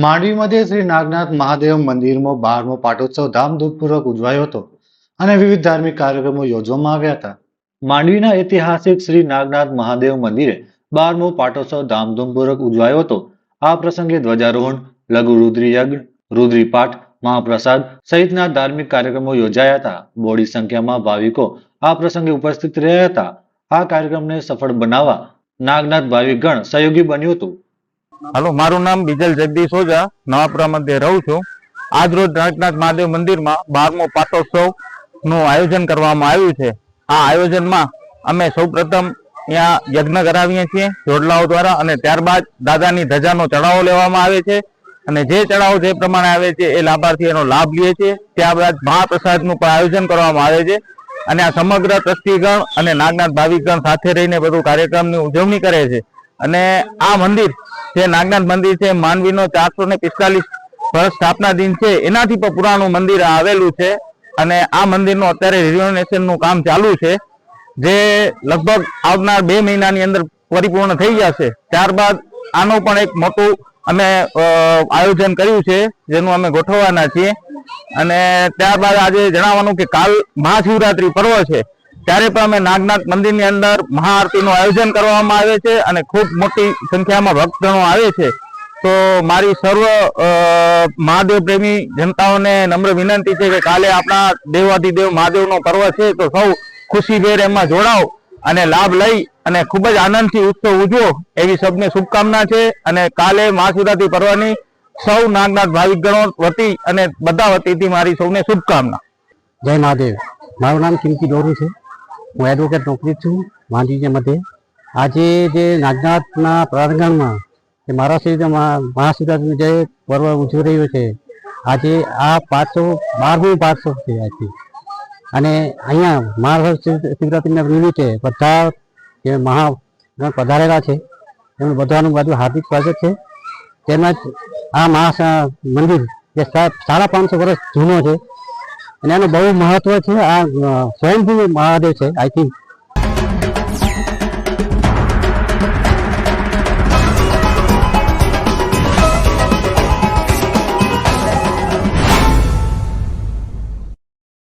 માંડવીमध्ये શ્રી નાગનાથ મહાદેવ મંદિરમાં 12મો પાટોત્સવ ધામધૂમપૂર્વક ઉજવાયો હતો અને વિવિધ ધાર્મિક કાર્યક્રમો યોજવામાં આવ્યા હતા. માંડવીના ઐતિહાસિક શ્રી નાગનાથ મહાદેવ મંદિરે 12મો પાટોત્સવ ધામધૂમપૂર્વક ઉજવાયો હતો. આ પ્રસંગે ધ્વજારોહણ, લઘુ રુદ્રી યજ્ઞ, રુદ્રી પાઠ, મહાપ્રસાદ સહિતના ધાર્મિક કાર્યક્રમો યોજાયા હતા. બોડી સંખ્યામાં ભાવિકો આ પ્રસંગે ઉપસ્થિત રહ્યા હતા. આ કાર્યક્રમને સફળ બનાવવા નાગનાથ ભાવિકગણ સહયોગી બન્યું હતું. હાલો, મારું નામ બીજલ જગદીશ ઓઝા, નવાપુરા મધ્યે રહું છું. આજ રોજ નાગનાથ મહાદેવ મંદિરમાં 12મો પાટોત્સવ નું આયોજન કરવામાં આવ્યું છે. આ આયોજનમાં અમે સૌપ્રથમ અહીંયા યજ્ઞ કરાવીએ છીએ જોડલાઓ દ્વારા, અને ત્યારબાદ દાદાની ધજાનો ચડાવો લેવામાં આવે છે, અને જે ચડાવો જે પ્રમાણે આવે છે એ લાભાર્થી એનો લાભ લે છે. ત્યારબાદ મહાપ્રસાદનું પણ આયોજન કરવામાં આવે છે, અને આ સમગ્ર ટ્રસ્ટીગણ અને નાગનાથ ભાવિકગણ સાથે રહીને બધું કાર્યક્રમની ઉજવણી કરે છે. અને આ મંદિર જે નાગનાથ મંદિર છે, માંડવીનો 445 વર્ષ સ્થાપના દિન છે, એનાથી પણ પુરાણું મંદિર આવેલું છે. અને આ મંદિરનું અત્યારે રિનોવેશનનું કામ ચાલુ છે, જે લગભગ આવનાર 2 મહિનાની અંદર પરિપૂર્ણ થઈ જશે. ત્યારબાદ આનું પણ એક મોટું અમે આયોજન કર્યું છે, જેનું અમે ગોઠવવાના છીએ. અને ત્યારબાદ આજે જણાવવાનું કે કાલ મહાશિવરાત્રી પર્વ છે, ત્યારે પણ અમે નાગનાથ મંદિરની અંદર મહાઆરતીનું આયોજન કરવામાં આવે છે, અને ખૂબ મોટી સંખ્યામાં ભક્તગણો આવે છે. તો મારી સર્વ મહાદેવ પ્રેમી જનતાઓને નમ્ર વિનંતી છે કે કાલે આપણા દેવાધિદેવ મહાદેવનો પર્વ છે, તો સૌ ખુશીભેર એમાં જોડાઓ અને લાભ લઈ અને ખૂબ જ આનંદથી ઉત્સવ ઉજવો, એવી સૌને શુભકામના છે. અને કાલે મહાશિવરાત્રી પર્વની સૌ નાગનાથ ભાવિકગણો વતી અને બધા વતીથી મારી સૌને શુભકામના. જય મહાદેવ. મારું નામ કિંકી દોરું છે. હું એડવોકેટ નોકરી છું માંડવી મધ્યે. આજે જે નાગનાથના પ્રાંગણમાં મહાશિવરાત્રીનું જે પર્વ ઉજવી રહ્યું છે, આજે આ 12મું પાટોત્સવ છે આજથી. અને અહીંયા મહાશિવરાત્રીના નિમિત્તે બધા જે મહાગણ પધારેલા છે એમનું બધાનું હાર્દિક સ્વાગત છે. તેમજ આ મંદિર જે 550 વર્ષ જૂનો છે અને એનું બહુ મહત્વ છે. આ સ્વયંભૂ મહાદેવ છે. I think